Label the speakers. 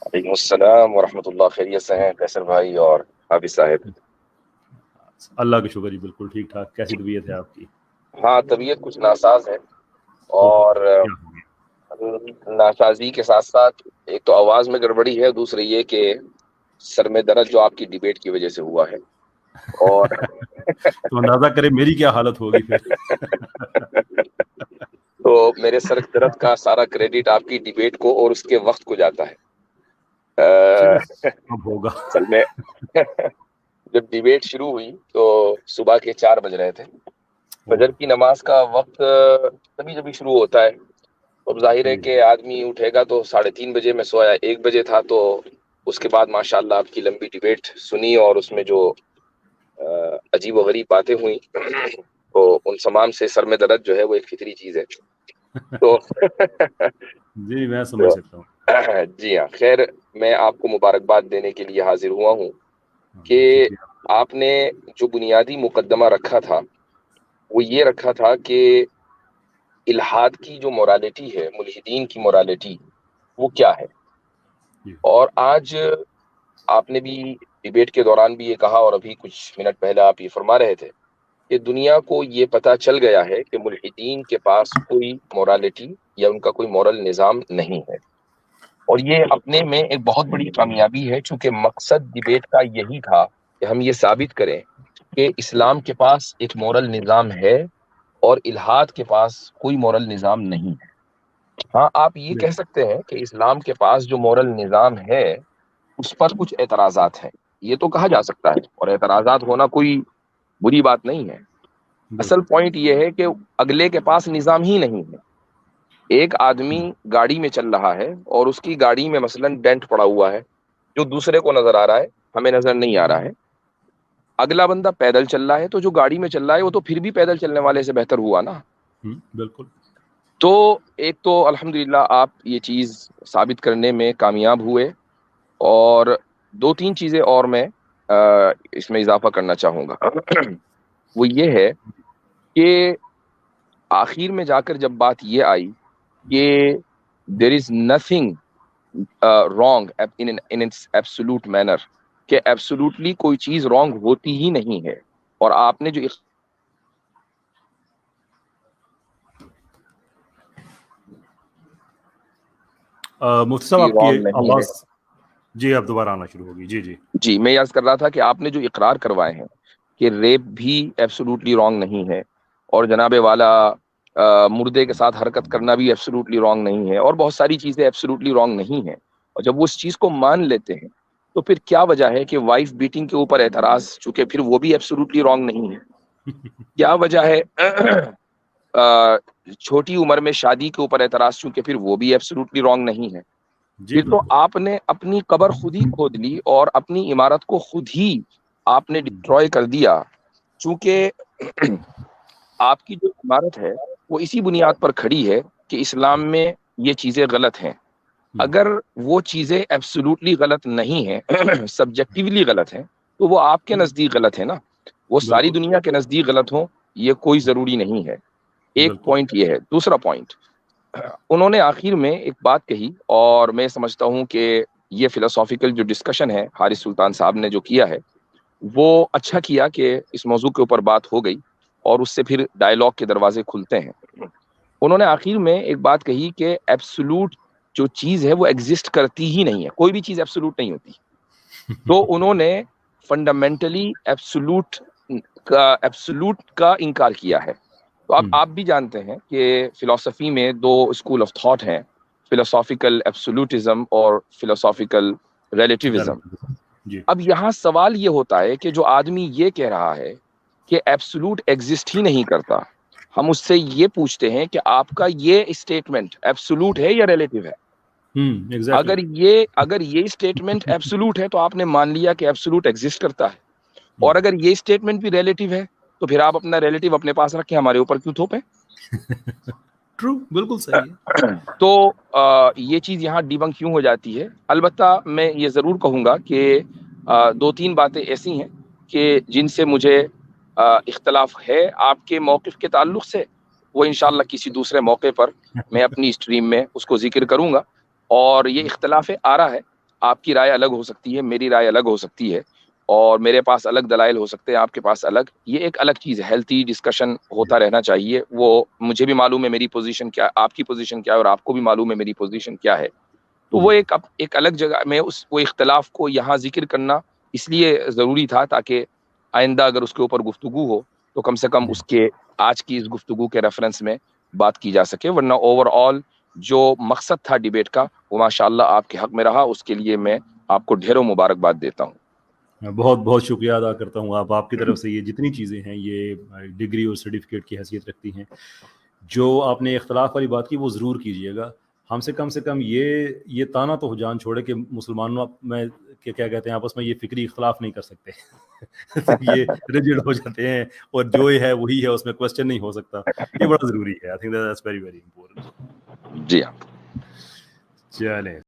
Speaker 1: وعلیکم السلام ورحمۃ اللہ. خیریت سے ہیں کیسر بھائی اور حافظ صاحب؟
Speaker 2: اللہ کا شکر جی، بالکل ٹھیک ٹھاک. کیسی طبیعت ہے آپ کی؟
Speaker 1: ہاں طبیعت کچھ ناساز ہے،
Speaker 2: اوہو،
Speaker 1: اور
Speaker 2: کیا ہو گیا؟
Speaker 1: ناسازی کے ساتھ ساتھ ایک تو آواز میں گڑبڑی ہے، دوسرے یہ کہ سر میں درد جو آپ کی ڈیبیٹ کی وجہ سے ہوا ہے. اور
Speaker 2: تو اندازہ کرے میری کیا حالت ہوگی پھر.
Speaker 1: تو میرے سر درد کا سارا کریڈٹ آپ کی ڈیبیٹ کو اور اس کے وقت کو جاتا ہے.
Speaker 2: چلے اب ہوگا.
Speaker 1: اصل میں جب ڈیبیٹ شروع ہوئی تو صبح کے 4 بج رہے تھے. فجر کی نماز کا وقت تبھی جبھی شروع ہوتا ہے. اب ظاہر ہے کہ آدمی اٹھے گا تو 3:30 بجے میں سویا 1 بجے تھا، تو اس کے بعد ماشاءاللہ آپ کی لمبی ڈیبیٹ سنی اور اس میں جو عجیب و غریب باتیں ہوئی تو ان تمام سے سر میں درد جو ہے وہ ایک فطری چیز ہے. تو
Speaker 2: جی میں سمجھ سکتا ہوں.
Speaker 1: جی ہاں، خیر میں آپ کو مبارکباد دینے کے لیے حاضر ہوا ہوں کہ
Speaker 2: شکریہ.
Speaker 1: آپ نے جو بنیادی مقدمہ رکھا تھا وہ یہ رکھا تھا کہ الحاد کی جو مورالٹی ہے، ملحدین کی مورالٹی وہ کیا ہے. اور آج آپ نے بھی ڈیبیٹ کے دوران بھی یہ کہا، اور ابھی کچھ منٹ پہلے آپ یہ فرما رہے تھے کہ دنیا کو یہ پتا چل گیا ہے کہ ملحدین کے پاس کوئی مورالٹی یا ان کا کوئی مورل نظام نہیں ہے. اور یہ اپنے میں ایک بہت بڑی کامیابی ہے، چونکہ مقصد ڈیبیٹ کا یہی تھا کہ ہم یہ ثابت کریں کہ اسلام کے پاس ایک مورل نظام ہے اور الحاد کے پاس کوئی مورل نظام نہیں ہے. ہاں آپ یہ کہہ سکتے ہیں کہ اسلام کے پاس جو مورل نظام ہے اس پر کچھ اعتراضات ہیں، یہ تو کہا جا سکتا ہے، اور اعتراضات ہونا کوئی بری بات نہیں ہے. اصل پوائنٹ یہ ہے کہ اگلے کے پاس نظام ہی نہیں ہے. ایک آدمی گاڑی میں چل رہا ہے اور اس کی گاڑی میں مثلا ڈینٹ پڑا ہوا ہے جو دوسرے کو نظر آ رہا ہے، ہمیں نظر نہیں آ رہا ہے. اگلا بندہ پیدل چل رہا ہے تو جو گاڑی میں چل رہا ہے وہ تو پھر بھی پیدل چلنے والے سے بہتر ہوا نا.
Speaker 2: بالکل.
Speaker 1: تو ایک تو الحمدللہ آپ یہ چیز ثابت کرنے میں کامیاب ہوئے، اور 2-3 چیزیں اور میں اس میں اضافہ کرنا چاہوں گا. وہ یہ ہے کہ آخر میں جا کر جب بات یہ آئی کہ there is nothing wrong in its absolute manner, کہ ایبسولوٹلی کوئی چیز رانگ ہوتی ہی نہیں ہے. اور آپ نے جو
Speaker 2: مفتی صاحب آپ کی
Speaker 1: رانگ نہیں ہے.
Speaker 2: آواز جی اب دوبارہ آنا شروع ہوگی. جی جی
Speaker 1: جی میں یاد کر رہا تھا کہ آپ نے جو اقرار کروائے ہیں کہ ریپ بھی ایبسولوٹلی رانگ نہیں ہے، اور جناب والا مردے کے ساتھ حرکت کرنا بھی ایبسولوٹلی رانگ نہیں ہے، اور بہت ساری چیزیں ایبسولوٹلی رانگ نہیں ہیں. اور جب وہ اس چیز کو مان لیتے ہیں تو پھر کیا وجہ ہے کہ وائف بیٹنگ کے اوپر اعتراض، چونکہ پھر وہ بھی ایبسولوٹلی رانگ نہیں ہے. کیا وجہ ہے چھوٹی عمر میں شادی کے اوپر اعتراض، چونکہ پھر وہ بھی ایبسولوٹلی رانگ نہیں ہے.
Speaker 2: جی
Speaker 1: پھر تو آپ نے اپنی قبر خود ہی کھود لی اور اپنی عمارت کو خود ہی آپ نے ڈسٹروائے کر دیا، چونکہ آپ کی جو عمارت ہے وہ اسی بنیاد پر کھڑی ہے کہ اسلام میں یہ چیزیں غلط ہیں. اگر وہ چیزیں ایبسولوٹلی غلط نہیں ہیں، سبجیکٹیولی غلط ہیں، تو وہ آپ کے نزدیک غلط ہے نا. وہ ساری
Speaker 2: بالکل
Speaker 1: دنیا کے نزدیک غلط ہوں یہ کوئی ضروری نہیں ہے. ایک
Speaker 2: بالکل.
Speaker 1: پوائنٹ یہ ہے. دوسرا پوائنٹ، انہوں نے آخر میں ایک بات کہی، اور میں سمجھتا ہوں کہ یہ فلسافیکل جو ڈسکشن ہے حارث سلطان صاحب نے جو کیا ہے وہ اچھا کیا کہ اس موضوع کے اوپر بات ہو گئی اور اس سے پھر ڈائلاگ کے دروازے کھلتے ہیں. انہوں نے آخر میں ایک بات کہی کہ ایبسولوٹ جو چیز ہے وہ ایگزسٹ کرتی ہی نہیں ہے، کوئی بھی چیز ایبسولوٹ نہیں ہوتی. تو انہوں نے فنڈامنٹلی ایبسولوٹ کا انکار کیا ہے. تو آپ بھی جانتے ہیں کہ فلسفی میں 2 اسکول آف تھاٹ ہیں، فلسافیکل ایبسولوٹزم اور فلسافیکل ریلیٹیوزم.
Speaker 2: جی
Speaker 1: اب یہاں سوال یہ ہوتا ہے کہ جو آدمی یہ کہہ رہا ہے کہ ایبسولوٹ ایگزسٹ ہی نہیں کرتا، ہم اس سے یہ پوچھتے ہیں کہ آپ کا یہ اسٹیٹمنٹ ایبسولوٹ ہے یا ریلیٹیو ہے. اگر یہ اسٹیٹمنٹ ایبسولوٹ ہے تو آپ نے مان لیا کہ ایبسولوٹ ایگزسٹ کرتا ہے، اور اگر یہ اسٹیٹمنٹ بھی ریلیٹیو ہے تو پھر آپ اپنا ریلیٹیو اپنے پاس رکھیں، ہمارے اوپر کیوں تھوپیں.
Speaker 2: ٹرو، بالکل صحیح ہے.
Speaker 1: تو یہ چیز یہاں ڈیبنک کیوں ہو جاتی ہے. البتہ میں یہ ضرور کہوں گا کہ 2-3 باتیں ایسی ہیں کہ جن سے مجھے اختلاف ہے آپ کے موقف کے تعلق سے، وہ انشاءاللہ کسی دوسرے موقع پر میں اپنی اسٹریم میں اس کو ذکر کروں گا. اور یہ اختلاف آرا ہے، آپ کی رائے الگ ہو سکتی ہے، میری رائے الگ ہو سکتی ہے، اور میرے پاس الگ دلائل ہو سکتے ہیں، آپ کے پاس الگ. یہ ایک الگ چیز ہے، ہیلتھی ڈسکشن ہوتا رہنا چاہیے. وہ مجھے بھی معلوم ہے میری پوزیشن کیا، آپ کی پوزیشن کیا ہے، اور آپ کو بھی معلوم ہے میری پوزیشن کیا ہے. تو وہ ایک الگ جگہ میں وہ اختلاف کو یہاں ذکر کرنا اس لیے ضروری تھا تاکہ آئندہ اگر اس کے اوپر گفتگو ہو تو کم سے کم اس کے آج کی اس گفتگو کے ریفرنس میں بات کی جا سکے. ورنہ اوور آل جو مقصد تھا ڈیبیٹ کا وہ ماشاءاللہ آپ کے حق میں رہا. اس کے لیے میں آپ کو ڈھیروں مبارکباد دیتا ہوں.
Speaker 2: بہت بہت شکریہ ادا کرتا ہوں. آپ کی طرف سے یہ جتنی چیزیں ہیں یہ ڈگری اور سرٹیفکیٹ کی حیثیت رکھتی ہیں. جو آپ نے اختلاف والی بات کی وہ ضرور کیجیے گا. ہم سے کم یہ تانا تو جان چھوڑے کہ مسلمانوں میں کیا کہتے ہیں آپس میں یہ فکری اختلاف نہیں کر سکتے. یہ ریجڈ ہو جاتے ہیں اور جو ہے وہی ہے، اس میں کوشچن نہیں ہو سکتا. یہ بڑا ضروری ہے. I think that's very very important.
Speaker 1: جی ہاں.
Speaker 2: چلیں